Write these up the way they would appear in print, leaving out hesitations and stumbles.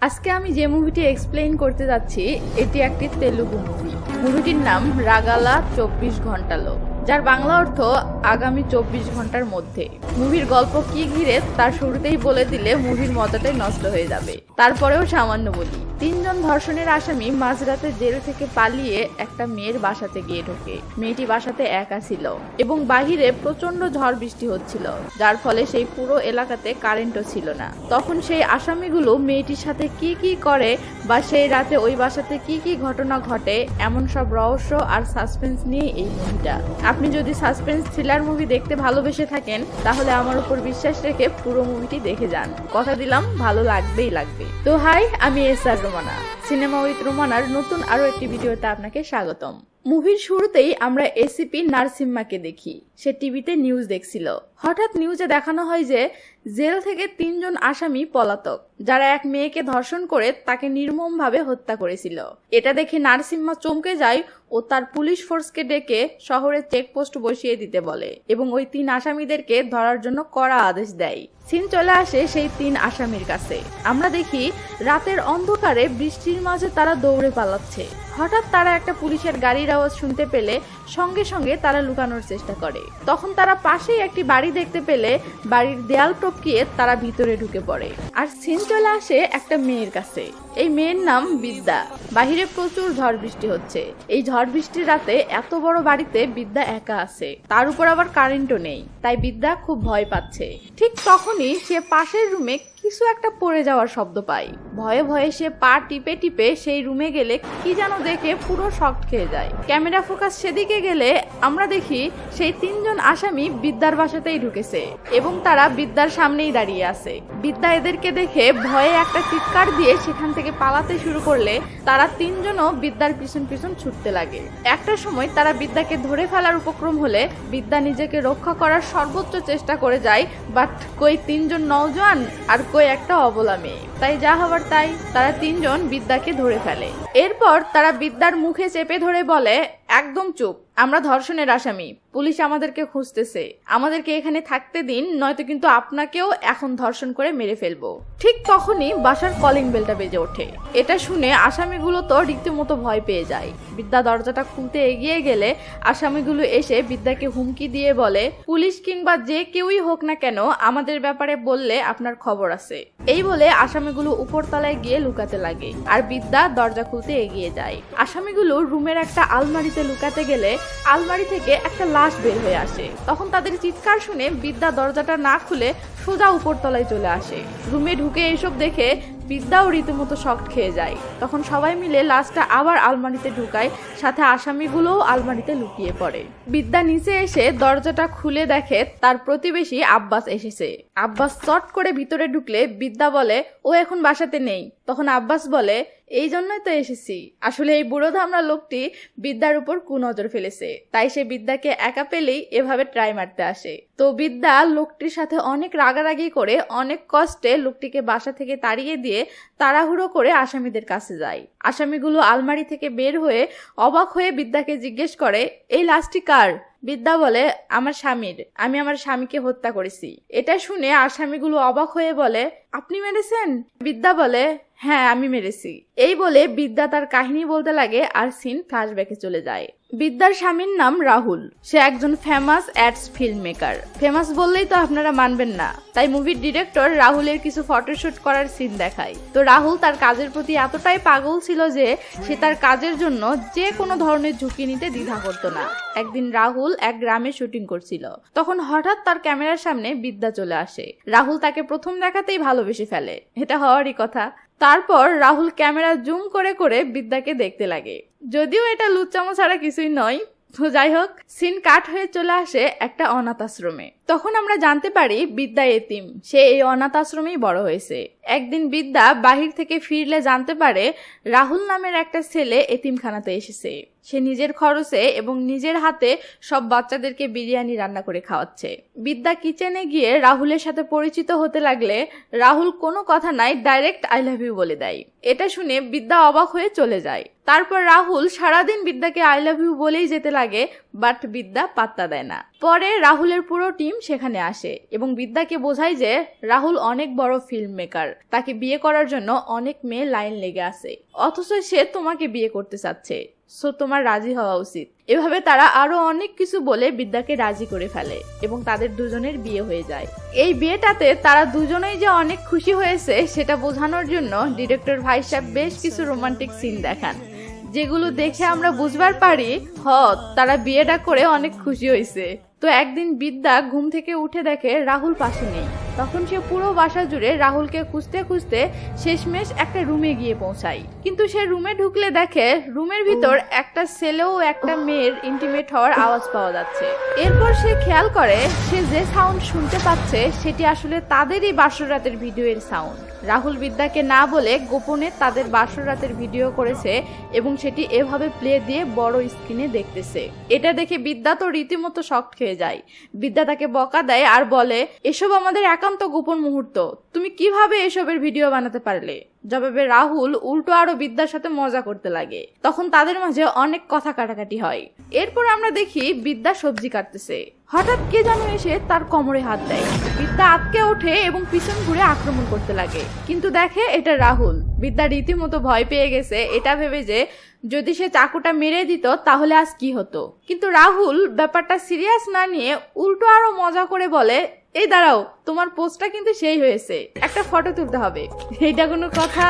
আজকে আমি যে মুভিটি এক্সপ্লেইন করতে যাচ্ছি এটি একটি তেলুগু মুভি। মুভিটির নাম রাগালা 24 ঘন্টালো, যার বাংলা অর্থ আগামী 24 ঘন্টার মধ্যে। মুভির গল্প কি ঘিরে তার শুরুতেই বলে দিলে মুভির মজাটাই নষ্ট হয়ে যাবে। তারপরেও সামান্য বলি, 3 জন ধর্ষণের আসামি মাঝরাতে জেল থেকে পালিয়ে একটা মেয়ের বাসাতে গিয়ে ঢোকে। মেয়েটি বাসাতে একা ছিল এবং বাহিরে প্রচন্ড ঝড় বৃষ্টি হচ্ছিল, যার ফলে সেই পুরো এলাকাতে কারেন্টও ছিল না। তখন সেই আসামিগুলো মেয়েটির সাথে কি কি করে বা সেই রাতে ওই বাসাতে কি কি ঘটনা ঘটে, এমন সব রহস্য আর সাসপেন্স নিয়ে এই মুভিটা। আপনি যদি সাসপেন্স থ্রিলার মুভি দেখতে ভালোবেসে থাকেন তাহলে আমার উপর বিশ্বাস রেখে পুরো মুভিটি দেখে যান। কথা দিলাম ভালো লাগবেই লাগবে। তো হাই, আমি এসআর রোমানা, সিনেমা উইথ রোমানার নতুন আরো একটি ভিডিওতে আপনাকে স্বাগতম। মুভির শুরুতেই আমরা এসিপি নারসিম্মাকে দেখি। সে টিভিতে নিউজ দেখছিল। হঠাৎ নিউজে দেখানো হয় যে জেল থেকে 3 জন আসামি পলাতক, যারা এক মেয়েকে ধর্ষণ করে তাকে নির্মমভাবে হত্যা করেছিল। এটা দেখে নারসিম্মা চমকে যায় ও তার পুলিশ ফোর্সকে ডেকে শহরে চেকপোস্ট বসিয়ে দিতে বলে এবং ওই 3 আসামিদেরকে ধরার জন্য কড়া আদেশ দেয়। সিন চলে আসে সেই 3 আসামির কাছে। আমরা দেখি রাতের অন্ধকারে বৃষ্টির মাঝে তারা দৌড়ে পালাচ্ছে। হঠাৎ তারা একটা পুলিশের গাড়ির আওয়াজ শুনতে পেলে সঙ্গে সঙ্গে তারা লুকানোর চেষ্টা করে। তখন তারা পাশেই একটি বাড়ি দেখতে পেলে বাড়ির দেয়াল টপকিয়ে তারা ভিতরে ঢুকে পড়ে। আর সিন চলে আসে একটা মেয়ের কাছে। এই মেয়ের নাম বিদ্যা। বাহিরে প্রচুর ঝড় বৃষ্টি হচ্ছে। এই ঝড় বৃষ্টির রাতে এত বড় বাড়িতে বিদ্যা একা আছে, তার উপর আবার কারেন্টও নেই। তাই বিদ্যা খুব ভয় পাচ্ছে। ঠিক তখনই সে পাশের রুমে কিছু একটা পড়ে যাওয়ার শব্দ পায়। ভয়ে ভয়ে সে পা টিপে টিপে সেই রুমে গেলে কি যেন দেখে পুরো শক খেয়ে যায়। ক্যামেরা ফোকাস সেদিকে গেলে আমরা দেখি সেই 3 জন আসামি বিদ্যার বাসাতেই ঢুকেছে এবং তারা বিদ্যার সামনেই দাঁড়িয়ে আছে। বিদ্যা এদেরকে দেখে ভয়ে একটা চিৎকার দিয়ে সেখান থেকে পালাতে শুরু করলে তারা 3 জনও বিদ্যার পিছন পিছন ছুটতে লাগে। একটা সময় তারা বিদ্যাকে ধরে ফেলার উপক্রম হলে বিদ্যা নিজেকে রক্ষা করার সর্বোচ্চ চেষ্টা করে যায়, বাট কই 3 জন নওজোয়ান আর কই একটা অবলা মেয়ে। তাই যা হবার তাই, তারা 3 জন বিদ্যাকে ধরে ফেলে। এরপর তারা বিদ্যার মুখে চেপে ধরে বলে, একদম চুপ, আমরা ধর্ষণের আসামি, পুলিশ আমাদেরকে খুঁজতেছে, আমাদেরকে এখানে থাকতে দিন, নয়তো কিন্তু আপনাকেও এখন ধর্ষণ করে মেরে ফেলবো। ঠিক তখনই বাসার কলিং বেলটা বেজে ওঠে। এটা শুনে আসামিগুলো তো রীতিমতো ভয় পেয়ে যায়। বিদ্যা দরজাটা খুলতে এগিয়ে গেলে আসামিগুলো এসে বিদ্যাকে হুমকি দিয়ে বলে, পুলিশ কিংবা যে কেউই হোক না কেন আমাদের ব্যাপারে বললে আপনার খবর আছে। এই বলে আসামিগুলো উপরতলায় গিয়ে লুকাতে লাগে আর বিদ্যা দরজা খুলতে এগিয়ে যায়। আসামিগুলো রুমের একটা আলমারিতে লুকাতে গেলে আলমারি থেকে একটা লাশ বের হয়ে আসে। তখন তাদের চিৎকার শুনে বিদ্যা দরজাটা না খুলে সোজা উপরতলায় চলে আসে। রুমে ঢুকে এসব দেখে বিদ্যাও রীতিমতো শক খেয়ে যায়। তখন সবাই মিলে লাশটা আবার আলমারিতে ঢুকায়, সাথে আসামিগুলোও আলমারিতে লুকিয়ে পড়ে। বিদ্যা নিচে এসে দরজাটা খুলে দেখে তার প্রতিবেশী আব্বাস এসেছে। আব্বাস চট করে ভিতরে ঢুকলে বিদ্যা বলে, ও এখন বাসাতে নেই। তখন আব্বাস বলে, এই জন্যই তো এসেছি। আসলে এই বুড়ো ধামড়া লোকটি বিদ্যার উপর কুনজর ফেলেছে, তাই সে বিদ্যাকে একা পেলেই এভাবে ট্রাই মারতে আসে। তো বিদ্যা লোকটির সাথে অনেক রাগারাগি করে অনেক কষ্টে লোকটিকে বাসা থেকে তাড়িয়ে দিয়ে তাড়াহুড়ো করে আসামিদের কাছে যায়। আসামিগুলো আলমারি থেকে বের হয়ে অবাক হয়ে বিদ্যাকে জিজ্ঞেস করে, এই লাশটি কার? বিদ্যা বলে, আমার স্বামীর, আমি আমার স্বামীকে হত্যা করেছি। এটা শুনে আসামিগুলো অবাক হয়ে বলে, আপনি মেরেছেন? বিদ্যা বলে, হ্যাঁ আমি মেরেছি। এই বলে বিদ্যা তার কাহিনী বলতে লাগে আর সিন ফ্ল্যাশব্যাকে চলে যায়। বিদ্যার স্বামীর নাম রাহুল। সে একজন famous ads film maker. Famous বললেই তো আপনারা মানবেন না, তাই মুভির ডিরেক্টর রাহুলের কিছু ফটোশুট করার সিন দেখায়। তো রাহুল তার কাজের প্রতি এতটাই পাগল ছিল যে সে তার কাজের জন্য যে কোনো ধরনের ঝুঁকি নিতে দ্বিধা করতো না। একদিন রাহুল এক গ্রামে শুটিং করছিল। তখন হঠাৎ তার ক্যামেরার সামনে বিদ্যা চলে আসে। রাহুল তাকে প্রথম দেখাতেই ভালোবেসে ফেলে, এটা হওয়ারই কথা। তারপর রাহুল ক্যামেরা জুম করে করে বিদ্যাকে দেখতে লাগে। যদিও এটা লুচ্চামো ছাড়া কিছুই নয়। তো যাই হোক, সিন কাট হয়ে চলে আসে একটা অনাথ আশ্রমে। তখন আমরা জানতে পারি বিদ্যা এতিম, সে এই অনাথ আশ্রমেই বড় হয়েছে। একদিন বিদ্যা বাহির থেকে ফিরলে জানতে পারে রাহুল নামের একটা ছেলে এতিমখানাতে এসেছে। সে নিজের খরচে এবং নিজের হাতে সব বাচ্চাদেরকে বিরিয়ানি রান্না করে খাওয়াচ্ছে। বিদ্যা কিচেনে গিয়ে রাহুলের সাথে পরিচিত হতে লাগলে রাহুল কোনো কথা নাই ডাইরেক্ট আই লাভ ইউ বলে দেয়। এটা শুনে বিদ্যা অবাক হয়ে চলে যায়। তারপর রাহুল সারাদিন বিদ্যাকে আই লাভ ইউ বলেই যেতে লাগে, বাট বিদ্যা পাত্তা দেয় না। পরে রাহুলের পুরো টিম সেখানে আসে এবং বিদ্যাকে বোঝায় যে রাহুল অনেক বড় ফিল্ম মেকার, তাকে বিয়ে করার জন্য অনেক মেয়ে লাইন লেগে আছে, অথচ সে তোমাকে বিয়ে করতে চাচ্ছে, সো তোমার রাজি হওয়া উচিত। এভাবে তারা আরো অনেক কিছু বলে বিদ্যাকে রাজি করে ফেলে এবং তাদের দুজনের বিয়ে হয়ে যায়। এই বিয়েটাতে তারা দুজনেই যে অনেক খুশি হয়েছে সেটা বোঝানোর জন্য ডিরেক্টর ভাই সাহেব বেশ কিছু রোমান্টিক সিন দেখান, যেগুলো দেখে আমরা বুঝবার পারি তারা বিয়েটা করে অনেক খুশি হয়েছে। তো একদিন বিদ্যা ঘুম থেকে উঠে দেখে রাহুল পাশে নেই। তখন সে পুরো বাসা জুড়ে রাহুলকে খুঁজতে খুঁজতে শেষমেশ একটা রুমে গিয়ে পৌঁছায়। কিন্তু সে রুমে ঢুকলে দেখে রুমের ভিতর একটা ছেলে ও একটা মেয়ের ইন্টিমেট হওয়ার আওয়াজ পাওয়া যাচ্ছে। এরপর সে খেয়াল করে সে যে সাউন্ড শুনতে পাচ্ছে সেটি আসলে তাদেরই বাসর রাতের ভিডিওর সাউন্ড। রাহুল বিদ্যাকে না বলে গোপনে তাদের বাসর রাতের ভিডিও করেছে এবং সেটি এভাবে প্লে দিয়ে বড় স্ক্রিনে দেখতেছে। এটা দেখে বিদ্যা তো রীতিমতো শকড খেয়ে যায়। বিদ্যা তাকে বকা দেয় আর বলে, এসব আমাদের একান্ত গোপন মুহূর্ত, তুমি কিভাবে এসবের ভিডিও বানাতে পারলে? জবাবে রাহুল উল্টো আরো বিদ্যার সাথে মজা করতে লাগে। তখন তাদের মাঝে অনেক কথা কাটাকাটি হয়। এরপর আমরা দেখি বিদ্যা সবজি কাটতেছে। হঠাৎ কে যেন এসে তার কোমরে হাত দেয়। বিদ্যা আটকে ওঠে এবং পিছন ঘুরে আক্রমণ করতে লাগে, কিন্তু দেখে এটা রাহুল। বিদ্যা রীতিমতো ভয় পেয়ে গেছে, এটা ভেবে যে যদি সে চাকুটা মেরে দিত তাহলে আজ কি হতো। কিন্তু রাহুল ব্যাপারটা সিরিয়াস না নিয়ে উল্টো আরো মজা করে বলে, এই দাঁড়াও, তোমার পোস্টটা কিন্তু সেই হয়েছে, একটা ফটো তুলতে হবে। এইটা কোনো কথা?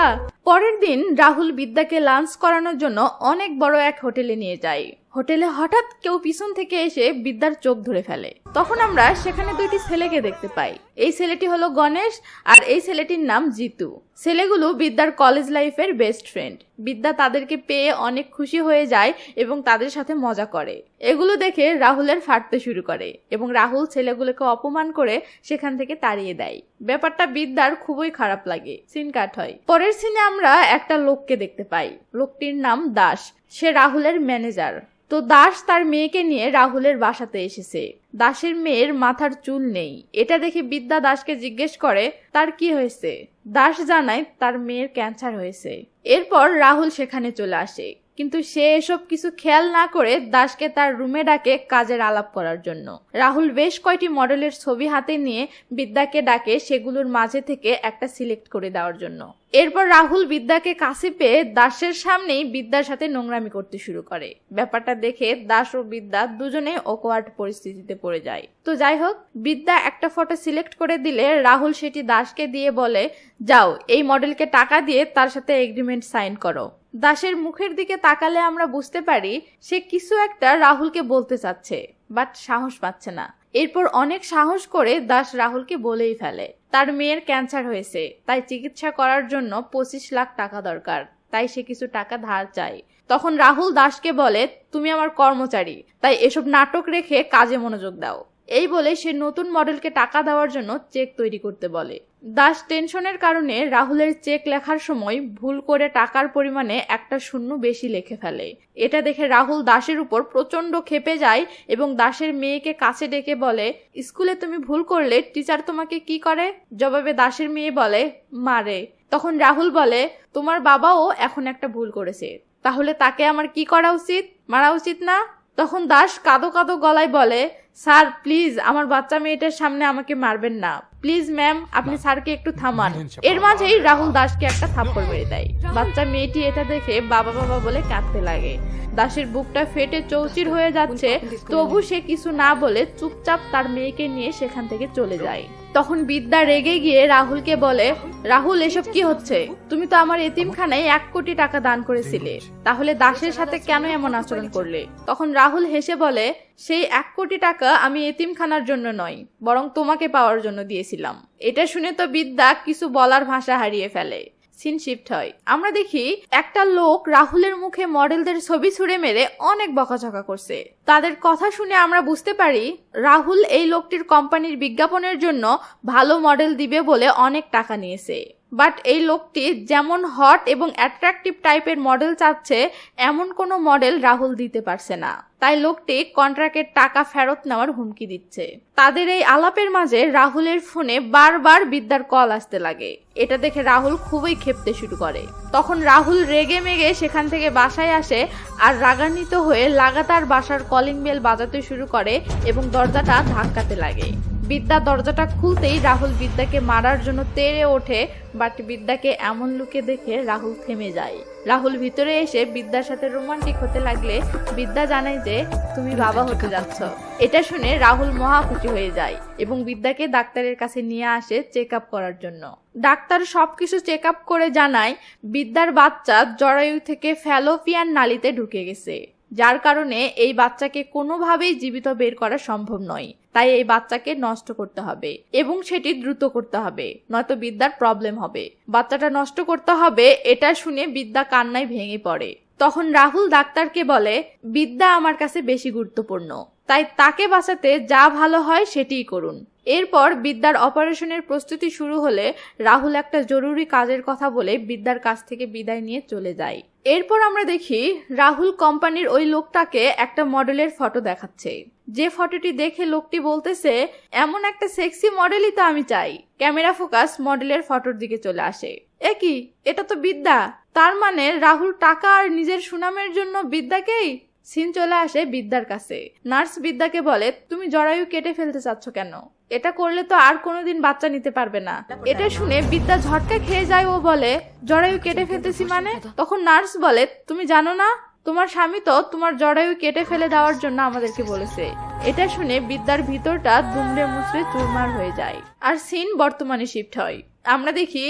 পরের দিন রাহুল বিদ্যাকে লাঞ্চ করানোর জন্য অনেক বড় এক হোটেলে নিয়ে যায়। হোটেলে হঠাৎ কেউ পিছন থেকে এসে বিদ্যার চোখ ধরে ফেলে। তখন আমরা সেখানে দুইটি ছেলেকে দেখতে পাই। এই ছেলেটি হলো গণেশ আর এই ছেলেটির নাম জিতু। ছেলেগুলো বিদ্যার কলেজ লাইফের বেস্ট ফ্রেন্ড। বিদ্যা তাদেরকে পেয়ে অনেক খুশি হয়ে যায় এবং তাদের সাথে মজা করে। এগুলো দেখে রাহুলের ফাটতে শুরু করে এবং রাহুল ছেলেগুলোকে অপমান করে সেখান থেকে তাড়িয়ে দেয়। ব্যাপারটা বিদ্যার খুবই খারাপ লাগে। সিন কাট হয়। পরের সিনে আমরা একটা লোককে দেখতে পাই। লোকটির নাম দাস। সে রাহুলের ম্যানেজার। তো দাস তার মেয়েকে নিয়ে রাহুলের বাসাতে এসেছে। দাসের মেয়ের মাথার চুল নেই। এটা দেখে বিদ্যা দাসকে জিজ্ঞেস করে তার কি হয়েছে। দাস জানায় তার মেয়ের ক্যান্সার হয়েছে। এরপর রাহুল সেখানে চলে আসে, কিন্তু সে এসব কিছু খেয়াল না করে দাসকে তার রুমে ডাকে কাজের আলাপ করার জন্য। রাহুল বেশ কয়টি মডেলের ছবি হাতে নিয়ে বিদ্যাকে ডাকে সেগুলোর মাঝে থেকে একটা সিলেক্ট করে দেওয়ার জন্য। এরপর রাহুল বিদ্যাকে কাছে পেয়ে দাসের সামনেই বিদ্যার সাথে নোংরামি করতে শুরু করে। ব্যাপারটা দেখে দাস ও বিদ্যা দুজনে অকওয়ার্ড পরিস্থিতিতে পড়ে যায়। তো যাই হোক, বিদ্যা একটা ফটো সিলেক্ট করে দিলে রাহুল সেটি দাসকে দিয়ে বলে, যাও এই মডেলকে টাকা দিয়ে তার সাথে এগ্রিমেন্ট সাইন করো। দাসের মুখের দিকে তাকালে আমরা বুঝতে পারি সে কিছু একটা রাহুলকে বলতে চাচ্ছে, বাট সাহস পাচ্ছে না। এরপর অনেক সাহস করে দাস রাহুলকে বলেই ফেলে তার মেয়ের ক্যান্সার হয়েছে, তাই চিকিৎসা করার জন্য 25 লাখ টাকা দরকার, তাই সে কিছু টাকা ধার চায়। তখন রাহুল দাসকে বলে, তুমি আমার কর্মচারী, তাই এসব নাটক রেখে কাজে মনোযোগ দাও। এই বলে সে নতুন মডেলকে টাকা দেওয়ার জন্য চেক তৈরি করতে বলে। দাস টেনশনের কারণে রাহুলের চেক লেখার সময় ভুল করে টাকার পরিমাণে একটা শূন্য বেশি লিখে ফেলে। এটা দেখে রাহুল দাসের উপর প্রচন্ড ক্ষেপে যায় এবং দাসের মেয়েকে কাছে ডেকে বলে, স্কুলে তুমি ভুল করলে টিচার তোমাকে কি করে? জবাবে দাসের মেয়ে বলে, মারে। তখন রাহুল বলে, তোমার বাবাও এখন একটা ভুল করেছে, তাহলে তাকে আমার কি করা উচিত? মারা উচিত না? তখন দাস কাঁদো কাঁদো গলায় বলে, স্যার প্লিজ আমার বাচ্চা মেয়েটার সামনে আমাকে মারবেন না, প্লিজ ম্যাম আপনি স্যারকে একটু থামান। এর মাঝেই রাহুল দাসকে একটা থাপ্পড় মেরে দেয়। বাচ্চা মেয়েটি এটা দেখে বাবা বাবা বলে কাঁদতে লাগে। দাসের বুকটা ফেটে চৌচির হয়ে যাচ্ছে, তবু সে কিছু না বলে চুপচাপ তার মেয়েকে নিয়ে সেখান থেকে চলে যায়। তখন বিদ্যা রেগে গিয়ে রাহুলকে বলে, রাহুল এসব কি হচ্ছে? তুমি তো আমার এতিমখানায় 1 কোটি টাকা দান করেছিলে, তাহলে দাসের সাথে কেন এমন আচরণ করলে? তখন রাহুল হেসে বলে, সেই 1 কোটি টাকা আমি এতিমখানার জন্য নয়, বরং তোমাকে পাওয়ার জন্য দিয়েছিলাম। এটা শুনে তো বিদ্যা কিছু বলার ভাষা হারিয়ে ফেলে। সিন শিফট হয়। আমরা দেখি একটা লোক রাহুলের মুখে মডেলদের ছবি ছুঁড়ে মেরে অনেক বকাঝকা করছে। তাদের কথা শুনে আমরা বুঝতে পারি রাহুল এই লোকটির কোম্পানির বিজ্ঞাপনের জন্য ভালো মডেল দিবে বলে অনেক টাকা নিয়েছে। বাট এই লোকটি যেমন হট এবং অ্যাট্রাকটিভ টাইপের মডেল চাচ্ছে এমন কোনো মডেল রাহুল দিতে পারছে না। তাই লোকটি কন্ট্রাক্টের টাকা ফেরত নেওয়ার হুমকি দিচ্ছে। তাদের এই আলাপের মাঝে রাহুলের ফোনে বারবার বিদ্যার কল আসতে লাগে। এটা দেখে রাহুল খুবই ক্ষেপতে শুরু করে। তখন রাহুল রেগে মেগে সেখান থেকে বাসায় আসে আর রাগান্বিত হয়ে লাগাতার বাসার কলিং বেল বাজাতে শুরু করে এবং দরজাটা ধাক্কাতে লাগে। বিদ্যা দরজাটা খুলতেই রাহুল বিদ্যাকে মারার জন্য তেড়ে ওঠে, বাট বিদ্যাকে এমন লুকে দেখে রাহুল থেমে যায়। রাহুল ভিতরে এসে বিদ্যার সাথে রোমান্টিক হতে লাগলে বিদ্যা জানায় যে তুমি বাবা হতে যাচ্ছ। এটা শুনে রাহুল মহা খুশি হয়ে যায় এবং বিদ্যাকে ডাক্তারের কাছে নিয়ে আসে চেক আপ করার জন্য। ডাক্তার সবকিছু চেক আপ করে জানায় বিদ্যার বাচ্চা জরায়ু থেকে ফ্যালোপিয়ান নালীতে ঢুকে গেছে, যার কারণে এই বাচ্চাকে কোনোভাবেই জীবিত বের করা সম্ভব নয়। তাই এই বাচ্চাকে নষ্ট করতে হবে এবং সেটি দ্রুত করতে হবে, নয়তো বিদ্যার প্রবলেম হবে। বাচ্চাটা নষ্ট করতে হবে এটা শুনে বিদ্যা কান্নায় ভেঙে পড়ে। তখন রাহুল ডাক্তারকে বলে বিদ্যা আমার কাছে বেশি গুরুত্বপূর্ণ, তাই তাকে বাঁচাতে যা ভালো হয় সেটিই করুন। এরপর বিদ্যার অপারেশনের প্রস্তুতি শুরু হলে রাহুল একটা জরুরি কাজের কথা বলে বিদ্যার কাছ থেকে বিদায় নিয়ে চলে যায়। এরপর আমরা দেখি রাহুল কোম্পানির ওই লোকটাকে একটা মডেলের ফটো দেখাচ্ছে। যে ফটোটি দেখে লোকটি বলতেছে এমন একটা সেক্সি মডেলই তো আমি চাই। ক্যামেরা ফোকাস মডেলের ফটোর দিকে চলে আসে। কি এটা তো বিদ্যা, তার মানে রাহুল টাকা আর নিজের সুনামের জন্য বিদ্যাকেই। সিন চলে আসে বিদ্যার কাছে। নার্স বিদ্যাকে বলে তুমি জরায়ু কেটে ফেলতে চাচ্ছ কেন? এটা করলে তো আর কোনোদিন বাচ্চা নিতে পারবে না। এটা শুনে বিদ্যা ঝটকা খেয়ে যায় ও বলে জরায়ু কেটে ফেলতেছি মানে? তখন নার্স বলে তুমি জানো না তোমার স্বামী তো তোমার জরায়ু কেটে ফেলে দেওয়ার জন্য আমাদেরকে বলেছে। এটা শুনে বিদ্যার ভিতরটা দুমড়ে মুচড়ে চুরমার হয়ে যায় আর সিন বর্তমানে শিফট হয়। আমরা দেখি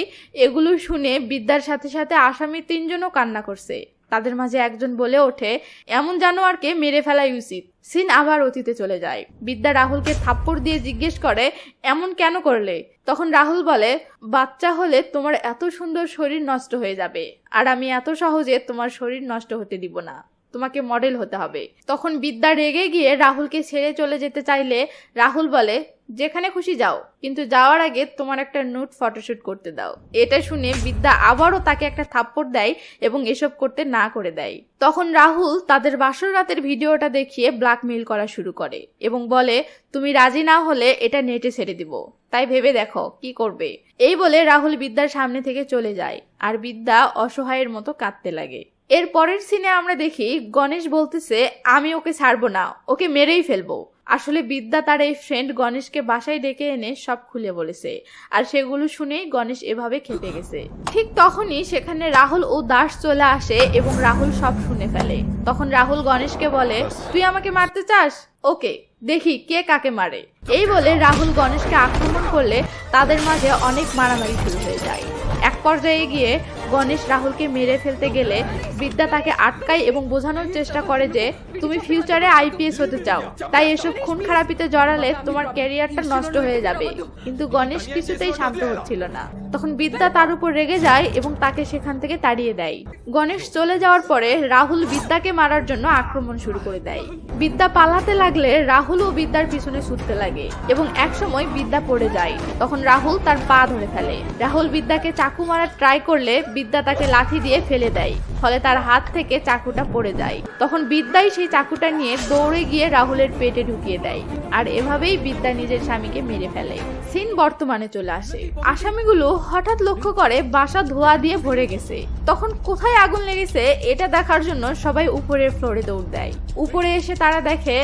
এগুলো শুনে বিদ্যার সাথে সাথে আসামি 3 জনও কান্না করছে। তাদের মাঝে একজন বলে ওঠে এমন জানোয়ারকে মেরে ফেলাই উচিত। সিন আবার অতীতে চলে যায়। বিদ্যা রাহুলকে থাপ্পড় দিয়ে জিজ্ঞেস করে এমন কেন করলে? তখন রাহুল বলে বাচ্চা হলে তোমার এত সুন্দর শরীর নষ্ট হয়ে যাবে, আর আমি এত সহজে তোমার শরীর নষ্ট হতে দিব না, তোমাকে মডেল হতে হবে। তখন বিদ্যা রেগে গিয়ে রাহুলকে ছেড়ে চলে যেতে চাইলে রাহুল বলে যেখানে খুশি যাও, কিন্তু যাওয়ার আগে তোমার একটা নুড ফটোশুট করতে দাও। এটা শুনে বিদ্যা আবারও তাকে একটা থাপ্পড় দেয় এবং এসব করতে না করে দেয়। তখন রাহুল তাদের বাসর রাতের ভিডিওটা দেখিয়ে ব্ল্যাকমেইল করা শুরু করে এবং বলে তুমি রাজি না হলে এটা নেটে ছেড়ে দিব, তাই ভেবে দেখো কি করবে। এই বলে রাহুল বিদ্যার সামনে থেকে চলে যায় আর বিদ্যা অসহায়ের মতো কাঁদতে লাগে। এর পরের সিনে আমরা দেখি গণেশ বলতেছে আমি ওকে ছাড়বো না, ওকে মেরেই ফেলবো। আসলে বিদ্যা তার এই ফ্রেন্ড গণেশকে বাসায় ডেকে এনে সব খুলে বলেছে, আর সেগুলো শুনেই গণেশ এভাবে খেপে গেছে। ঠিক তখনই সেখানে রাহুল ও দাস চলে আসে এবং রাহুল সব শুনে ফেলে। তখন রাহুল গণেশকে বলে তুই আমাকে মারতে চাস, ওকে দেখি কে কাকে মারে। এই বলে রাহুল গণেশকে আক্রমণ করলে তাদের মাঝে অনেক মারামারি শুরু হয়ে যায়। এক পর্যায়ে গিয়ে গণেশ রাহুলকে মেরে ফেলতে গেলে বিদ্যা তাকে আটকায় এবং বোঝানোর চেষ্টা করে যে তুমি ফিউচারে আইপিএস হতে চাও, তাই এসব খুন খারাপিতে জড়ালে তোমার ক্যারিয়ারটা নষ্ট হয়ে যাবে। কিন্তু গণেশ কিছুতেই শান্ত হচ্ছিল না। তখন বিদ্যা তার উপর রেগে যায় এবং তাকে সেখান থেকে তাড়িয়ে দেয়। গণেশ চলে যাওয়ার পরে রাহুল বিদ্যাকে মারার জন্য আক্রমণ শুরু করে দেয়। বিদ্যা পালাতে লাগলে রাহুল ও বিদ্যার পিছনে ছুটতে লাগে এবং একসময় বিদ্যা পড়ে যায়। তখন রাহুল তার পা ধরে ফেলে। রাহুল বিদ্যাকে চাকু মারার ট্রাই করলে বিদ্যা তাকে লাঠি দিয়ে ফেলে দেয়, ফলে তার হাত থেকে চাকুটা পড়ে যায়। তখন বিদ্যাই সেই চাকুটা নিয়ে দৌড়ে গিয়ে রাহুলের পেটে ঢুকিয়ে দেয়, আর এভাবেই বিদ্যা নিজের স্বামীকে মেরে ফেলে। সিন বর্তমানে চলে আসে। আসামিগুলো হঠাৎ লক্ষ্য করে বাসা ধোঁয়া দিয়ে ভরে গেছে। তখন কোথায় আগুন লেগেছে এটা দেখার জন্য সবাই উপরের ফ্লোরে দৌড় দেয়। উপরে এসে তারা দেখে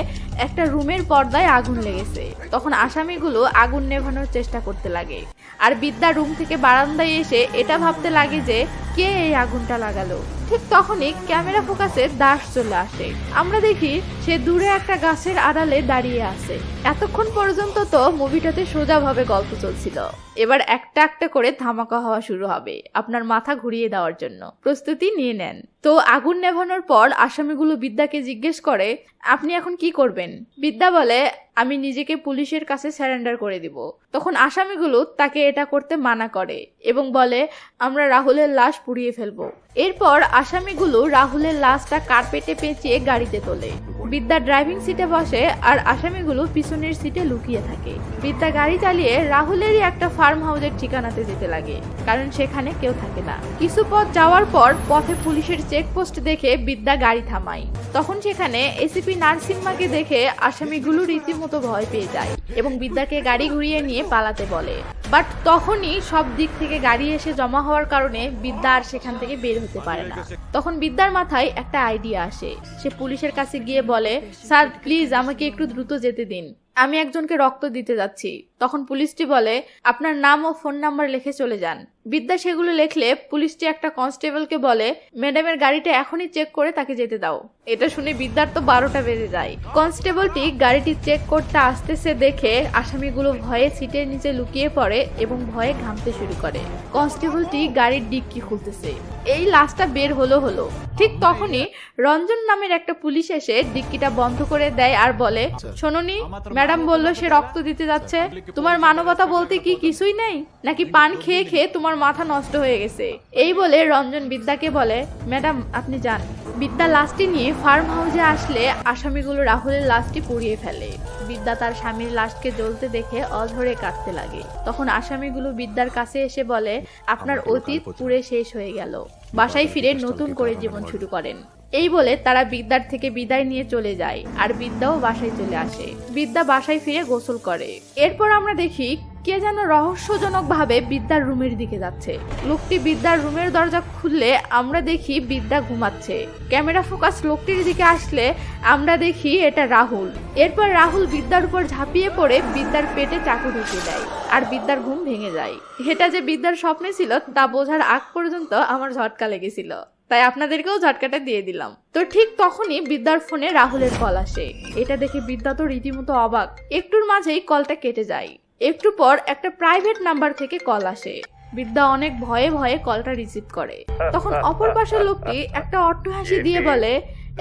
একটা রুমের পর্দায় আগুন লেগেছে। তখন আসামিগুলো আগুন নেভানোর চেষ্টা করতে লাগে, আর বিদ্যা রুম থেকে বারান্দায় এসে এটা ভাবতে লাগে যে কে এই আগুনটা লাগালো। ঠিক তখনই ক্যামেরা ফোকাসে দাস চলে আসে। আমরা দেখি সে দূরে একটা গাছের আড়ালে দাঁড়িয়ে আছে। এতক্ষণ পর্যন্ত তো মুভিটাতে সোজাভাবে গল্প চলছিল, এবার একটা একটা করে ধামাকা হওয়া শুরু হবে আপনার মাথা ঘুরিয়ে দেওয়ার জন্য। প্রস্তুতি নিয়ে নেন। তো আগুন নেভানোর পর আসামিগুলো বিদ্যাকে জিজ্ঞেস করে আপনি এখন কি করবেন? বিদ্যা বলে আমি নিজেকে পুলিশের কাছে সারেন্ডার করে দিব। তখন আসামিগুলো তাকে এটা করতে মানা করে এবং বলে আমরা রাহুলের লাশ পুড়িয়ে ফেলবো। এরপর আসামিগুলো রাহুলের লাশটা কার্পেটে পেঁচিয়ে গাড়িতে তোলে। বিদ্যা ড্রাইভিং সিটে বসে আর আসামিগুলো পিছনের সিটে লুকিয়ে থাকে। বিদ্যা গাড়ি চালিয়ে রাহুলেরই একটা ফার্ম হাউসের ঠিকানাতে যেতে লাগে, কারণ সেখানে কেউ থাকে না। কিছু পথ যাওয়ার পর পথে পুলিশের চেকপোস্ট দেখে বিদ্যা গাড়ি থামায়। তখন সেখানে এসিপি নারসিম্মাকে দেখে আসামিগুলো রীতিমতো ভয় পেয়ে যায় এবং বিদ্যাকে গাড়ি ঘুরিয়ে নিয়ে পালাতে বলে। বাট তখনই সব দিক থেকে গাড়ি এসে জমা হওয়ার কারণে বিদ্যা আর সেখান থেকে বের হতে পারে না। তখন বিদ্যার মাথায় একটা আইডিয়া আসে। সে পুলিশের কাছে গিয়ে বলে, স্যার প্লিজ আমাকে একটু দ্রুত যেতে দিন, আমি একজনকে রক্ত দিতে যাচ্ছি। তখন পুলিশটি বলে, আপনার নাম ও ফোন নাম্বার লিখে চলে যান। বিদ্যা সেগুলো লেখলে পুলিশটি একটা কনস্টেবলকে বলে, ম্যাডামের গাড়িটা এখনই চেক করে তাকে যেতে দাও। এটা শুনে বিদ্যার তো 12টা বেজে যায়। কনস্টেবলটি গাড়িটি চেক করতে আসতেছে দেখে আসামিগুলো ভয়ে সিটের নিচে লুকিয়ে পড়ে এবং ভয়ে ঘামতে শুরু করে। কনস্টেবলটি গাড়ির ডিক্কি খুলতেছে, এই লাশটা বের হলো। ঠিক তখনই রঞ্জন নামের একটা পুলিশ এসে ডিক্কিটা বন্ধ করে দেয় আর বলে, শোনোনি, ম্যাডাম বললো সে রক্ত দিতে যাচ্ছে, তোমার মানবতা বলতে কি কিছুই নেই নাকি? পান খেয়ে খেয়ে তোমার মাথা নষ্ট হয়ে গেছে। এই বলে রঞ্জন বিদ্যাকে বলে, ম্যাডাম আপনি যান। বিদ্যা লাশটি নিয়ে ফার্ম হাউসে আসলে আসামিগুলো রাহুলের লাশটি পুড়িয়ে ফেলে। বিদ্যা তার স্বামীর লাশকে জ্বলতে দেখে অঝরে কাঁদতে লাগে। তখন আসামিগুলো বিদ্যার কাছে এসে বলে, আপনার অতীত পুড়ে শেষ হয়ে গেল, বাসায় ফিরে নতুন করে জীবন শুরু করেন। এই বলে তারা বিদ্যার থেকে বিদায় নিয়ে চলে যায় আর বিদ্যাও বাসায় চলে আসে। বিদ্যা বাসায় ফিরে গোসল করে। এরপর আমরা দেখি কে যেন রহস্যজনক ভাবে বিদ্যার রুমের দিকে যাচ্ছে। লোকটি বিদ্যার রুমের দরজা খুললে আমরা দেখি বিদ্যা ঘুমাচ্ছে। ক্যামেরা ফোকাস লোকটির দিকে আসলে আমরা দেখি এটা রাহুল। এরপর রাহুল বিদ্যার উপর ঝাঁপিয়ে পড়ে বিদ্যার পেটে চাকু ঢুকিয়ে দেয় আর বিদ্যার ঘুম ভেঙে যায়। এটা যে বিদ্যার স্বপ্নে ছিল তা বোঝার আগ পর্যন্ত আমার ঝটকা লেগেছিল, তাই আপনাদেরকেও ঝটকাটা দিয়ে দিলাম। তো ঠিক তখনই বিদ্যার ফোনে রাহুলের কল আসে। এটা দেখে বিদ্যা তো রীতিমতো অবাক। একটুর মাঝেই কলটা কেটে যায়। একটু পর একটা প্রাইভেট নাম্বার থেকে কল আসে। বিদ্যা অনেক ভয়ে ভয়ে কলটা রিসিভ করে। তখন অপর পাশের লোকটি একটা অট্টহাসি দিয়ে বলে,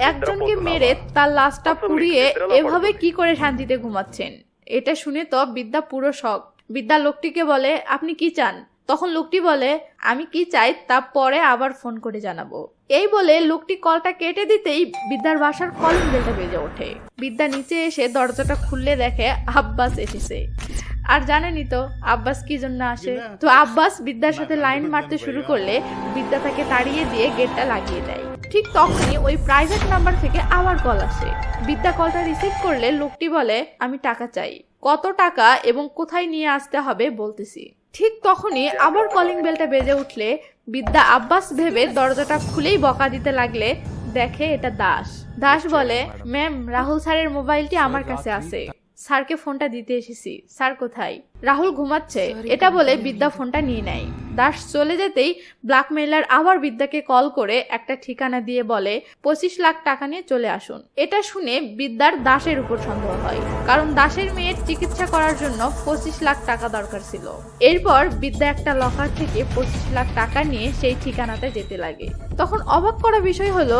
একজনকে মেরে তার লাশটা পুড়িয়ে এভাবে কি করে শান্তিতে ঘুমাচ্ছেন? এটা শুনে তো বিদ্যা পুরো শক। বিদ্যা লোকটিকে বলে, আপনি কি চান? তখন লোকটি বলে, আমি কি চাই তা পরে আবার ফোন করে জানাবো। এই বলে লোকটি কলটা কেটে দিতেই বিদ্যার বাসার কলিং বেলটা বেজে ওঠে। বিদ্যা নিচে এসে দরজাটা খুললে দেখে আব্বাস এসেছে। আর জানেনই তো আব্বাস কি জন্য আসে। তো আব্বাস বিদ্যার সাথে লাইন মারতে শুরু করলে বিদ্যা তাকে তাড়িয়ে দিয়ে গেটটা লাগিয়ে দেয়। ঠিক তখনই ওই প্রাইভেট নাম্বার থেকে আবার কল আসে। বিদ্যা কলটা রিসিভ করলে লোকটি বলে, আমি টাকা চাই, কত টাকা এবং কোথায় নিয়ে আসতে হবে বলতেছি। ঠিক তখনই আবার কলিং বেলটা বেজে উঠলে বিদ্যা আব্বাস ভেবে দরজাটা খুলেই বকা দিতে লাগলে দেখে এটা দাস। দাস বলে, ম্যাম রাহুল স্যারের মোবাইলটি আমার কাছে আছে, স্যারকে ফোনটা দিতে এসেছি, স্যার কোথায়? রাহুল ঘুমাচ্ছে। এটা বলে বিদ্যা ফোনটা নিয়ে নেয়। দাস চলে যেতেই ব্ল্যাকমেইলার আবার বিদ্যাকে কল করে একটা ঠিকানা দিয়ে বলে 25 লাখ টাকা নিয়ে চলে আসুন। এটা শুনে বিদ্যার দাসের উপর সন্দেহ হয়, কারণ দাসের মেয়ের চিকিৎসা করার জন্য 25 লাখ টাকা দরকার ছিল। এরপর বিদ্যা একটা লকার থেকে 25 লাখ টাকা নিয়ে সেই ঠিকানাতে যেতে লাগে। তখন অবাক করা বিষয় হলো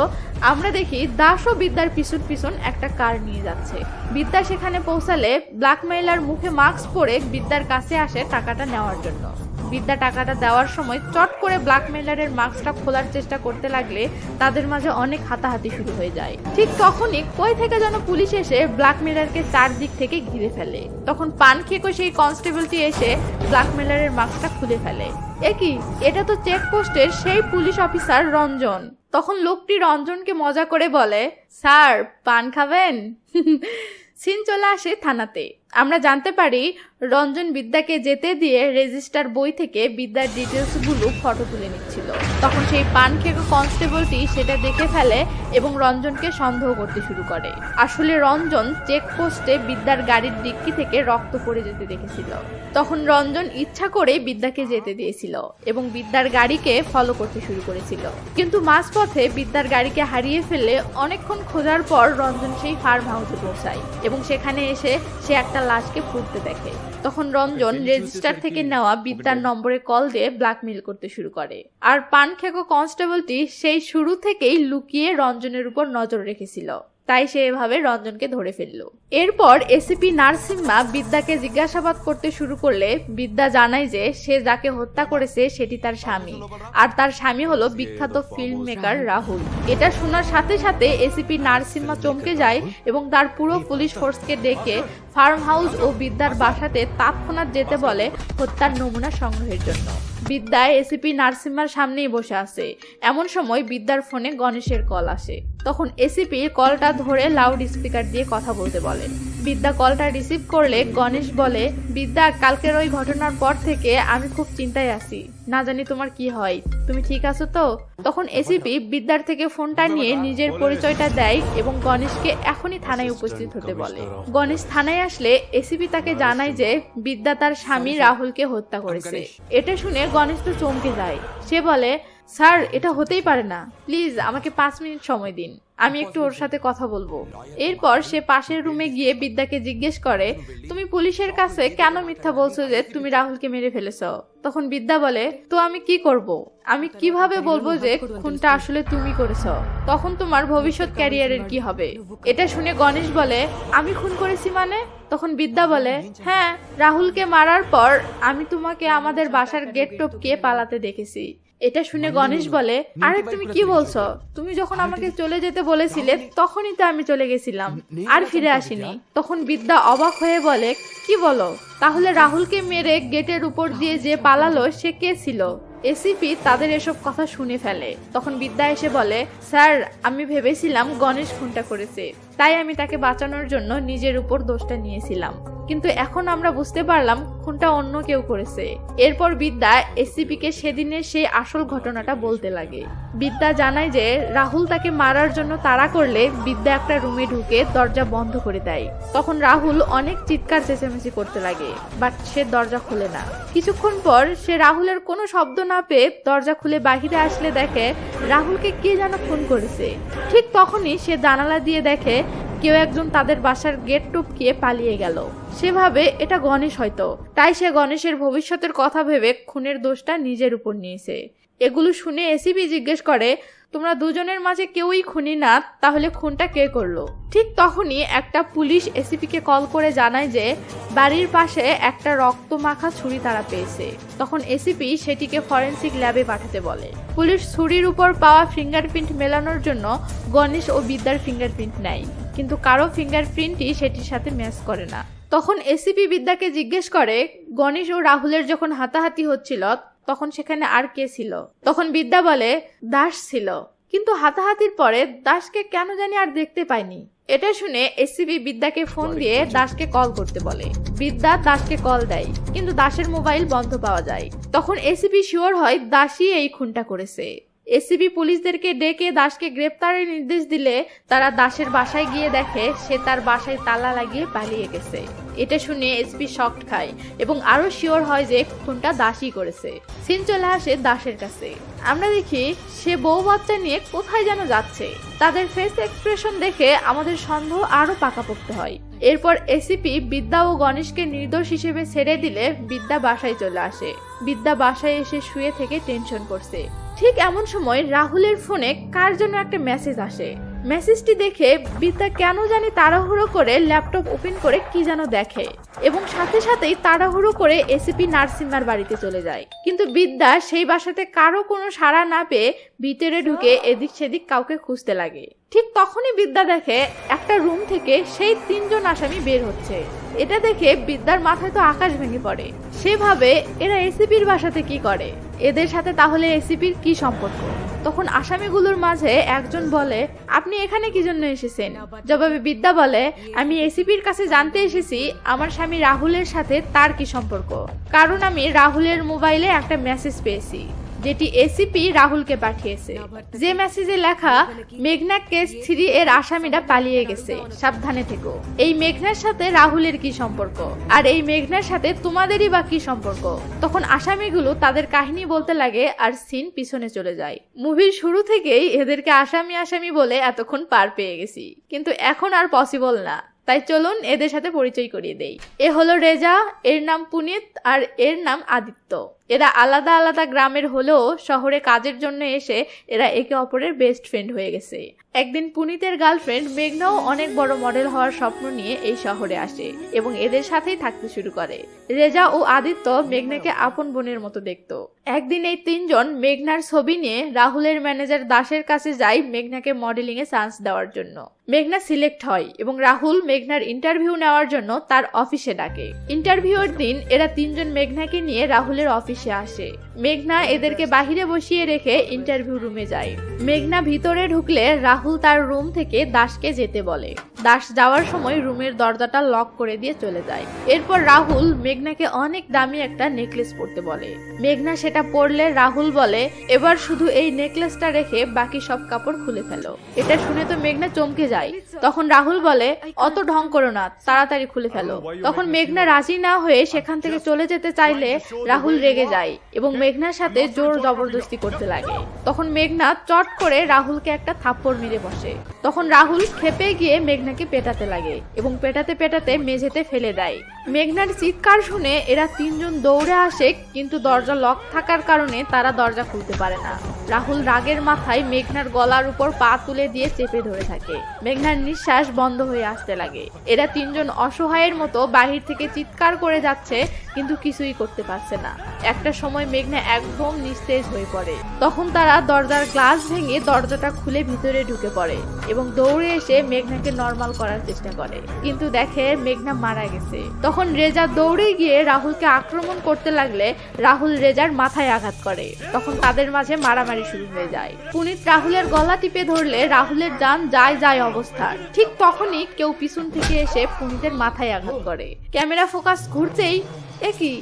আমরা দেখি দাস ও বিদ্যার পিছন পিছন একটা কার নিয়ে যাচ্ছে। বিদ্যা সেখানে পৌঁছালে ব্ল্যাকমেইলার মুখে মাস্ক পরে বিদ্যার কাছে আসে টাকাটা নেওয়ার জন্য। বিদ্যা টাকাটা দেওয়ার সময় চট করে ব্ল্যাকমেইলারের মাস্কটা খোলার চেষ্টা করতে লাগলে তাদের মাঝে অনেক হাতাহাতি শুরু হয়ে যায়। ঠিক তখনই কই থেকে যেন পুলিশ এসে ব্ল্যাকমেইলারকে চারদিক থেকে ঘিরে ফেলে। তখন পান খেকো সেই কনস্টেবলটি এসে ব্ল্যাকমেইলারের মাস্কটা খুলে ফেলে। কি, এটা তো চেকপোস্টের সেই পুলিশ অফিসার রঞ্জন। তখন লোকটি রঞ্জনকে মজা করে বলে, স্যার পান খাবেন? সিন চলে আসে থানাতে। আমরা জানতে পারি রঞ্জন বিদ্যাকে যেতে দিয়ে রেজিস্টার বই থেকে বিদ্যার ডিটেলস গুলো ফটো তুলে নিচ্ছিল। তখন সেই পান খেকো কনস্টেবলটি সেটা দেখে ফেলে এবং রঞ্জনকে সন্দেহ করতে শুরু করে। আসলে রঞ্জন চেকপোস্টে বিদ্যার গাড়ির ডিক্কি থেকে রক্ত পড়ে যেতে দেখেছিল। তখন রঞ্জন ইচ্ছা করে বিদ্যাকে যেতে দিয়েছিল এবং বিদ্যার গাড়িকে ফলো করতে শুরু করেছিল। কিন্তু মাঝপথে বিদ্যার গাড়িকে হারিয়ে ফেললে অনেকক্ষণ খোঁজার পর রঞ্জন সেই ফার্ম হাউসে পৌঁছায় এবং সেখানে এসে সে একটা লাশকে পুড়তে দেখে। তখন রঞ্জন রেজিস্টার থেকে নেওয়া বিদ্যার নম্বরে কল দিয়ে ব্ল্যাকমেইল করতে শুরু করে। আর পান খেকো কনস্টেবলটি সেই শুরু থেকেই লুকিয়ে রঞ্জনের উপর নজর রেখেছিল। তাই সে এভাবে রঞ্জনকে ধরে ফেলল। এরপর এসিপি নারসিম্মা বিদ্যাকে জিজ্ঞাসাবাদ করতে শুরু করলে বিদ্যা জানায় যে সে যাকে হত্যা করেছে সেটি তার স্বামী, আর তার স্বামী হলো বিখ্যাত ফিল্ম মেকার রাহুল। এটা শোনার সাথে সাথে এসিপি নারসিম্মা চমকে যায় এবং তার পুরো পুলিশ ফোর্সকে ডেকে ফার্ম হাউস ও বিদ্যার বাসাতে তৎক্ষণাৎ যেতে বলে হত্যার নমুনা সংগ্রহের জন্য। বিদ্যা এসিপি নারসিম্মার সামনেই বসে আছে। এমন সময় বিদ্যার ফোনে গণেশের কল আসে। তখন এসিপি কলটা ধরে লাউড স্পিকার দিয়ে কথা বলতে বলেন। বিদ্যা কলটা রিসিভ করলে গণেশ বলে, বিদ্যা, কালকের ওই ঘটনার পর থেকে আমি খুব চিন্তায় আছি, না জানি তোমার কি হয়, তুমি ঠিক আছো তো? তখন এসিপি বিদ্যার থেকে ফোনটা নিয়ে নিজের পরিচয়টা দেয় এবং গণেশকে এখনই থানায় উপস্থিত হতে বলে। গণেশ থানায় আসলে এসিপি তাকে জানায় যে বিদ্যা তার স্বামী রাহুলকে হত্যা করেছে। এটা শুনে গণেশ তো চমকে যায়। সে বলে, স্যার, এটা হতেই পারে না, প্লিজ আমাকে 5 মিনিট সময় দিন, আমি একটু ওর সাথে কথা বলবো। এরপর সে পাশের রুমে গিয়ে বিদ্যাকে জিজ্ঞেস করে, তুমি পুলিশের কাছে কেন মিথ্যা বলছো যে তুমি রাহুলকে মেরে ফেলেছো? তখন বিদ্যা বলে, তো আমি কি করব? আমি কিভাবে বলবো যে খুনটা আসলে তুমি করেছো? তখন তোমার ভবিষ্যৎ ক্যারিয়ারের কি হবে? এটা শুনে গণেশ বলে, আমি খুন করেছি মানে? তখন বিদ্যা বলে, হ্যাঁ, রাহুলকে মারার পর আমি তোমাকে আমাদের বাসার গেট টপকে পালাতে দেখেছি। এটা শুনে গণেশ বলে, আরে তুমি কি বলছো? তুমি যখন আমাকে চলে যেতে বলেছিলে তখনই তো আমি চলে গেছিলাম, আর ফিরে আসিনি। তখন বিদ্যা অবাক হয়ে বলে, কি বলো? তাহলে রাহুলকে মেরে গেটের উপর দিয়ে যে পালালো সে কে ছিল? এসিপি তাদের এসব কথা শুনে ফেলে। তখন বিদ্যা এসে বলে, স্যার, আমি ভেবেছিলাম গণেশ খুনটা করেছে, তাই আমি তাকে বাঁচানোর জন্য নিজের উপর দোষটা নিয়েছিলাম, কিন্তু এখন আমরা বুঝতে পারলাম খুনটা অন্য কেউ করেছে। এরপর বিদ্যা এসিপিকে সেদিনের সেই আসল ঘটনাটা বলতে লাগে। বিদ্যা জানায় যে রাহুল তাকে মারার জন্য তাড়া করলে বিদ্যা একটা রুমে ঢুকে দরজা বন্ধ করে দেয়। তখন রাহুল অনেক চিৎকার চেঁচামেচি করতে লাগে, বাট সে দরজা খুলে না। কিছুক্ষণ পর সে রাহুলের কোনো শব্দ না পেয়ে দরজা খুলে বাহিরে আসলে দেখে রাহুলকে কে যেন খুন করেছে। ঠিক তখনই সে জানালা দিয়ে দেখে কেউ একজন তাদের বাসার গেট টপকিয়ে পালিয়ে গেল। সেভাবে এটা গণেশ হয়তো, তাই সে গণেশের ভবিষ্যতের কথা ভেবে খুনের দোষটা নিজের উপর নিয়েছে। এগুলো শুনে এসিপি জিজ্ঞেস করে, তোমরা দুজনের মাঝে কেউই খুনি না, তাহলে খুনটা কে করলো? ঠিক তখনই একটা পুলিশ এসিপিকে কল করে জানায় যে বাড়ির পাশে একটা রক্ত মাখা ছুরি তারা পেয়েছে। তখন এসিপি সেটিকে ফরেনসিক ল্যাবে পাঠাতে বলে। পুলিশ ছুরির উপর পাওয়া ফিঙ্গারপ্রিন্ট মেলানোর জন্য গণেশ ও বিদ্যার ফিঙ্গারপ্রিন্ট নেয়, কিন্তু কারো ফিঙ্গারপ্রিন্টই সেটির সাথে ম্যাচ করে না। তখন এসিপি বিদ্যাকে জিজ্ঞেস করে, গণেশ ও রাহুলের যখন হাতাহাতি হচ্ছিল তখন সেখানে আর কে ছিল? তখন বিদ্যা বলে, দাস ছিল, কিন্তু হাতাহাতির পরে দাসকে কেন জানি আর দেখতে পাইনি। এটা শুনে এসিপি বিদ্যাকে ফোন দিয়ে দাসকে কল করতে বলে। বিদ্যা দাসকে কল দেয়, কিন্তু দাসের মোবাইল বন্ধ পাওয়া যায়। তখন এসিপি শিওর হয় দাসই এই খুনটা করেছে। এসিপি পুলিশদেরকে ডেকে দাসকে গ্রেপ্তারের নির্দেশ দিলে তারা দাসের বাসায় গিয়ে দেখে সে তার বাসায় তালা লাগিয়ে পালিয়ে গেছে। এটা শুনে এসপি শকড খায় এবং আরো শিওর হয় যে খুনটা দাসই করেছে। সিন চলে আসে দাসের কাছে। আমরা দেখি সে বউ বাচ্চা নিয়ে কোথায় যেন যাচ্ছে। তাদের ফেস এক্সপ্রেশন দেখে আমাদের সন্দেহ আরো পাকাপোক্ত হয়। এরপর এসিপি বিদ্যা ও গণেশকে নির্দোষ হিসেবে ছেড়ে দিলে বিদ্যা বাসায় চলে আসে। বিদ্যা বাসায় এসে শুয়ে থেকে টেনশন করছে। ঠিক এমন সময় রাহুলের ফোনে কার জন্য একটা মেসেজ আসে। মেসেজটি দেখে বিদ্যা কেন জানি তাড়াহুড়ো করে ল্যাপটপ ওপেন করে কি যেন দেখে এবং সাথে সাথেই তাড়াহুড়ো করে এসিপি নারসিম্মার বাড়িতে চলে যায়। কিন্তু বিদ্যা সেই বাসাতে কারো কোনো সাড়া না পেয়ে ভিতরে ঢুকে এদিক সেদিক কাউকে খুঁজতে লাগে। ঠিক তখনই বিদ্যা দেখে একটা রুম থেকে সেই 3 জন আসামি বের হচ্ছে। এটা দেখে বিদ্যার মাথায় তো আকাশ ভেঙে পড়ে। সেভাবে এরা এসিপির বাসাতে কি করে? এদের সাথে তাহলে এসিপির কি সম্পর্ক? তখন আসামিগুলোর মাঝে একজন বলে, আপনি এখানে কি জন্য এসেছেন? জবাবে বিদ্যা বলে, আমি এসিপির কাছে জানতে এসেছি আমার স্বামী রাহুলের সাথে তার কি সম্পর্ক, কারণ আমি রাহুলের মোবাইলে একটা মেসেজ পেয়েছি যেটি এসিপি রাহুলকে পাঠিয়েছে। যে মেসেজে লেখা, মেঘনা কেস 3 এর আসামিরা পালিয়ে গেছে, সাবধানে থেকো। এই মেঘনার সাথে রাহুলের কি সম্পর্ক, আর এই মেঘনার সাথে তোমাদেরই বা কি সম্পর্ক? তখন আসামিগুলো তাদের কাহিনী বলতে লাগে আর সিন পিছনে চলে যায়। মুভির শুরু থেকেই এদেরকে আসামি আসামি বলে এতক্ষণ পার পেয়ে গেছি, কিন্তু এখন আর পসিবল না। তাই চলুন এদের সাথে পরিচয় করিয়ে দেই। এ হলো রেজা, এর নাম পুনিত আর এর নাম আদিত্য। এরা আলাদা আলাদা গ্রামের হলেও শহরে কাজের জন্য এসে এরা একে অপরের বেস্ট ফ্রেন্ড হয়ে গেছে। একদিন পুনিতের গার্লফ্রেন্ড মেঘনাও অনেক বড় মডেল হওয়ার স্বপ্ন নিয়ে এই শহরে আসে এবং এদের সাথেই থাকতে শুরু করে। রেজা ও আদিত্য মেঘনাকে আপন বোনের মতো দেখতো। একদিন এই তিনজন মেঘনার ছবি নিয়ে রাহুলের ম্যানেজার দাসের কাছে যায় মেঘনাকে মডেলিং এ চান্স দেওয়ার জন্য। মেঘনা সিলেক্ট হয় এবং রাহুল মেঘনার ইন্টারভিউ নেওয়ার জন্য তার অফিসে ডাকে। ইন্টারভিউর দিন এরা তিনজন মেঘনাকে নিয়ে রাহুলের অফিসে আসে। মেঘনা এদেরকে বাহিরে বসিয়ে রেখে ইন্টারভিউ রুমে যায়। মেঘনা ভিতরে ঢুকলে রাহুল তার রুম থেকে দাসকে যেতে বলে। দাস যাওয়ার সময় রুমের দরজাটা লক করে দিয়ে চলে যায়। এরপর রাহুল মেঘনাকে অনেক দামি একটা নেকলেস পরতে বলে। মেঘনা সেটা পরলে রাহুল বলে, এবার শুধু এই নেকলেসটা রেখে বাকি সব কাপড় খুলে ফেলো। এটা শুনে তো মেঘনা চমকে যায়। তখন রাহুল বলে, অত ঢং করো না, তাড়াতাড়ি খুলে ফেলো। তখন মেঘনা রাজি না হয়ে সেখান থেকে চলে যেতে চাইলে রাহুল রেগে যায় এবং মেঘনার সাথে জোর জবরদস্তি করতে লাগে। তখন মেঘনা চট করে রাহুলকে একটা থাপ্পড় মেরে বসে। তখন রাহুল খেপে গিয়ে মেঘনাকে পেটাতে লাগে এবং পেটাতে পেটাতে মেঝেতে ফেলে দেয়। মেঘনার চিৎকার শুনে এরা তিনজন দৌড়ে আসে, কিন্তু দরজা লক থাকার কারণে তারা দরজা খুলতে পারে না। রাহুল রাগের মাথায় মেঘনার গলার উপর পা তুলে দিয়ে চেপে ধরে থাকে। মেঘনার নিঃশ্বাস বন্ধ হয়ে আসতে লাগে। এরা তিনজন অসহায়ের মতো বাহির থেকে চিৎকার করে যাচ্ছে, কিন্তু কিছুই করতে পারছে না। একটা সময় মেঘনা একদম নিস্তেজ হয়ে পড়ে। তখন তারা দরজার গ্লাস ভেঙে দরজাটা খুলে ভিতরে ঢুকে পড়ে এবং দৌড়ে এসে মেঘনাকে নর্মাল করার চেষ্টা করে, কিন্তু দেখে মেঘনা মারা গেছে। তখন রেজা দৌড়ে গিয়ে রাহুলকে আক্রমণ করতে লাগলে রাহুল রেজার মাথায় আঘাত করে। তখন তাদের মাঝে মারামারি শুরু হয়ে যায়। পুনিত রাহুলের গলা টিপে ধরলে রাহুলের জান যায় যায় অবস্থা। ঠিক তখনই কেউ পিছন থেকে এসে পুনিতের মাথায় আঘাত করে। ক্যামেরা ফোকাস ঘুরতেই একই,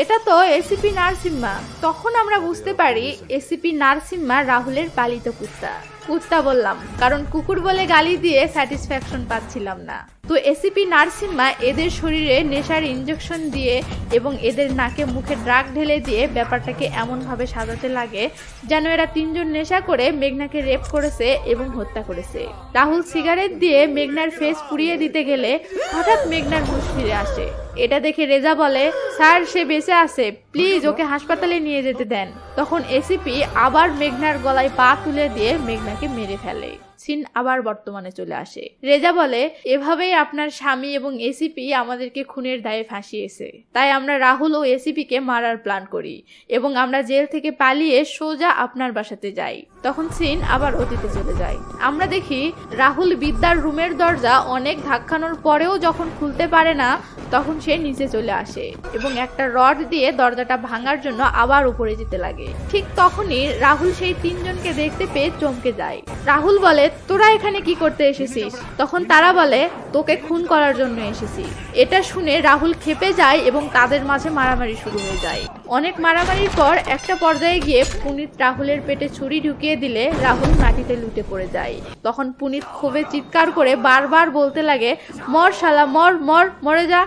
এটা তো এসিপি নারসিম্মা। তখন আমরা বুঝতে পারি এসিপি নারসিম্মা রাহুলের পালিত কুত্তা। কুত্তা বললাম কারণ কুকুর বলে গালি দিয়ে স্যাটিসফ্যাকশন পাচ্ছিলাম না। তো এসিপি নারসিম্মা এদের শরীরে নেশার ইনজেকশন দিয়ে এবং এদের নাকে মুখে ড্রাগ ঢেলে দিয়ে ব্যাপারটাকে এমনভাবে সাজাতে লাগে যেন এরা তিনজন নেশা করে মেঘনাকে রেপ করেছে এবং হত্যা করেছে। রাহুল সিগারেট দিয়ে মেঘনার ফেস পুড়িয়ে দিতে গেলে হঠাৎ মেঘনার হুঁশ ফিরে আসে। এটা দেখে রেজা বলে, স্যার সে বেঁচে আছে, প্লিজ ওকে হাসপাতালে নিয়ে যেতে দেন। তখন এসিপি আবার মেঘনার গলায় পা তুলে দিয়ে মেঘনাকে মেরে ফেলে। সিন আবার বর্তমানে চলে আসে। রেজা বলে, এভাবেই আপনার স্বামী এবং এসিপি আমাদেরকে খুনের দায়ে ফাঁসিয়েছে, তাই আমরা রাহুল ও এসিপিকে মারার প্ল্যান করি এবং আমরা জেল থেকে পালিয়ে সোজা আপনার বাসাতে যাই। তখন সিন আবার অতীতে চলে যায়। আমরা দেখি রাহুল বিদ্যার রুমের দরজা অনেক ধাক্কানোর পরেও যখন খুলতে পারে না, তখন সে নিচে চলে আসে এবং একটা রড দিয়ে দরজাটা ভাঙার জন্য আবার উপরে যেতে লাগে। ঠিক তখনই রাহুল সেই তিনজনকে দেখতে পেয়ে চমকে যায়। রাহুল বলে, তোরা এখানে কি করতে এসেছিস? তখন তারা বলে, তোকে খুন করার জন্য এসেছি। এটা শুনে রাহুল ক্ষেপে যায় এবং তাদের মাঝে মারামারি শুরু হয়ে যায়। অনেক মারামারির পর একটা পর্যায়ে গিয়ে পুনিত রাহুলের পেটে ছুরি ঢুকিয়ে দিলে রাহুল মাটিতে লুটে পড়ে যায়। তখন পুনিত ক্ষোভে চিৎকার করে বারবার বলতে লাগে, মর শালা মর, মর, মরে যা।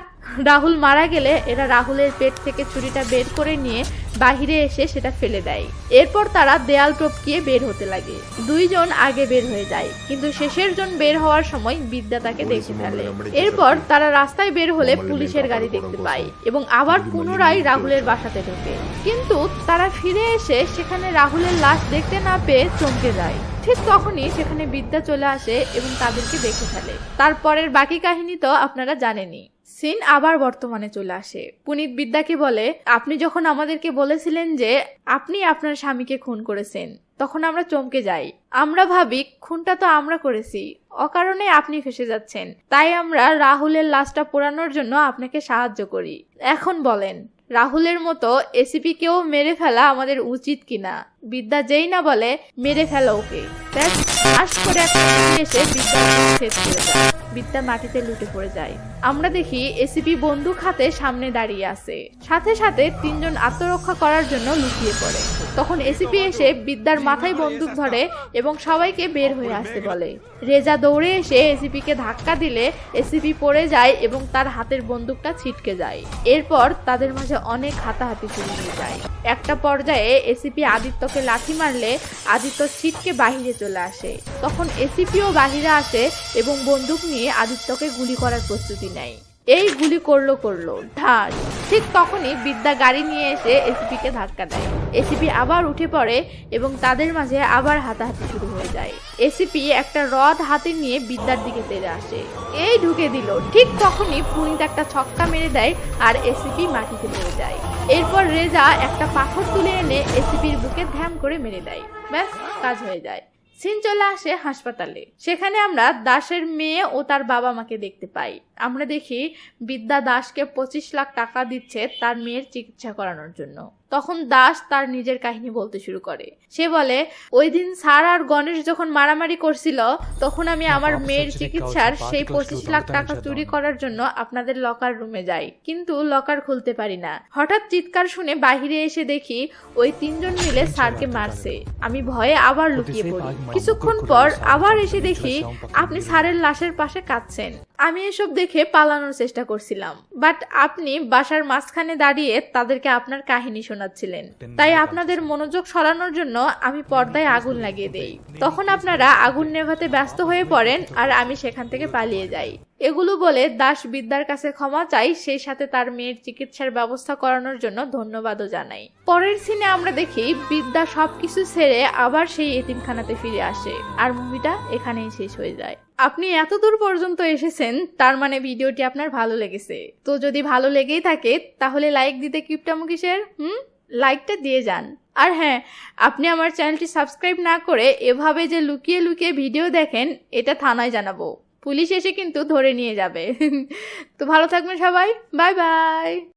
রাহুল মারা গেলে এরা রাহুলের পেট থেকে ছুরিটা বের করে নিয়ে বাহিরে এসে সেটা ফেলে দেয়। এরপর তারা দেয়াল টপকিয়ে বের হতে লাগে। দুইজন আগে বের হয়ে যায়, কিন্তু শেষের জন বের হওয়ার সময় বিদ্যা তাকে দেখে ফেলে। এরপর তারা রাস্তায় বের হলে পুলিশের গাড়ি দেখতে পায় এবং আবার পুনরায় রাহুলের বাসাতে ঢোকে, কিন্তু তারা ফিরে এসে সেখানে রাহুলের লাশ দেখতে না পেয়ে চমকে যায়। ঠিক তখনই সেখানে বিদ্যা চলে আসে এবং তাদেরকে দেখে ফেলে। তারপরের বাকি কাহিনী তো আপনারা জানেনই। সিন আবার বর্তমানে চলে আসে। পুনিত বিদ্যাকে বলে, আপনি যখন আমাদেরকে বলেছিলেন যে আপনি আপনার স্বামীকে খুন করেছেন, তখন আমরা চমকে যাই। আমরা ভাবি খুনটা তো আমরা করেছি, অকারণে আপনি ফেসে যাচ্ছেন, তাই আমরা রাহুলের লাশটা পোড়ানোর জন্য আপনাকে সাহায্য করি। এখন বলেন, রাহুলের মতো এসিপি কেও মেরে ফেলা আমাদের উচিত কিনা? বিদ্যা যেই না বলে, মেরে ফেলা ওকে। করে এসে বিদ্যা শেষ করে যায়। বিদ্যা মাটিতে লুটে পড়ে যায়। আমরা দেখি এসিপি বন্দুক হাতে সামনে দাঁড়িয়ে আছে, সাথে সাথে তিনজন আত্মরক্ষা করার জন্য লুকিয়ে পড়ে। তখন এসিপি এসে বিদ্যার মাথায় বন্দুক ধরে এবং সবাইকে বের হয়ে আসতে বলে। রেজা দৌড়ে এসে এসিপিকে ধাক্কা দিলে এসিপি পড়ে যায় এবং তার হাতের বন্দুকটা ছিটকে যায়। এরপর তাদের মাঝে অনেক হাতাহাতি শুরু হয়ে যায়। একটা পর্যায়ে এসিপি আদিত্যকে লাথি মারলে আদিত্য ছিটকে বাহিরে চলে আসে। তখন এসিপিও বাহিরে আসে এবং বন্দুক নিয়ে আদিত্যকে গুলি করার প্রস্তুতি নেয়। এই গুলি করলো ঢাস। ঠিক তখনই বিদ্যা গাড়ি নিয়ে এসে এসিপিকে ধাক্কা দেয়। এসিপি আবার উঠে পড়ে এবং তাদের মাঝে আবার হাতাহাতি শুরু হয়ে যায়। এসিপি একটা রড হাতে নিয়ে বিদ্যার দিকে তেড়ে আসে, এই ঢুকে দিল। ঠিক তখনই পুনিত একটা ছক্কা মেরে দেয় আর এসিপি মাটিতে পড়ে যায়। এরপর রেজা একটা পাথর তুলে এনে এসিপির বুকে ধ্যাম করে মেরে দেয়। ব্যাস, কাজ হয়ে যায়। সিন চলে আসে হাসপাতালে। সেখানে আমরা দাসের মেয়ে ও তার বাবা মাকে দেখতে পাই। আমরা দেখি বিদ্যা দাসকে 25 লাখ টাকা দিচ্ছে তার মেয়ের চিকিৎসা করানোর জন্য। তখন দাস তার নিজের কাহিনী বলতে শুরু করে। সে বলে, ওই দিন স্যার আর গণেশ যখন মারামারি করছিল তখন আমি আমার মেয়ের চিকিৎসার সেই 25 লাখ টাকা চুরি করার জন্য আপনাদের লকার রুমে যাই, কিন্তু লকার খুলতে পারি না। হঠাৎ চিৎকার শুনে বাহিরে এসে দেখি ওই 3 জন মিলে স্যারকে মারছে। আমি ভয়ে আবার লুকিয়ে পড়ি। কিছুক্ষণ পর আবার এসে দেখি আপনি স্যারের লাশের পাশে কাঁদছেন। আমি এসব দেখে পালানোর চেষ্টা করছিলাম, বাট আপনি বাসার মাঝখানে দাঁড়িয়ে তাদেরকে আপনার কাহিনী শোনাচ্ছিলেন। তাই আপনাদের মনোযোগ সরানোর জন্য আমি পর্দায় আগুন লাগিয়ে দেই। তখন আপনারা আগুন নেভাতে ব্যস্ত হয়ে পড়েন আর আমি সেখান থেকে পালিয়ে যাই। এগুলো বলে দাস বিদ্যার কাছে ক্ষমা চাই, সেই সাথে তার মেয়ের চিকিৎসার ব্যবস্থা করানোর জন্য ধন্যবাদও জানাই। পরের সিনে আমরা দেখি বিদ্যা সবকিছু ছেড়ে আবার সেই এতিমখানাতে ফিরে আসে আর মুভিটা এখানেই শেষ হয়ে যায়। আপনি এত দূর পর্যন্ত এসেছেন, তার মানে ভিডিওটি আপনার ভালো লেগেছে। তো যদি ভালো লেগেই থাকে তাহলে লাইক দিতে কিপটামো কিসের? লাইকটা দিয়ে যান। আর হ্যাঁ, আপনি আমার চ্যানেলটি সাবস্ক্রাইব না করে এভাবে যে লুকিয়ে লুকিয়ে ভিডিও দেখেন, এটা থানায় জানাবো। পুলিশ এসে কিন্তু ধরে নিয়ে যাবে। তো ভালো থাকবেন সবাই, বাই বাই।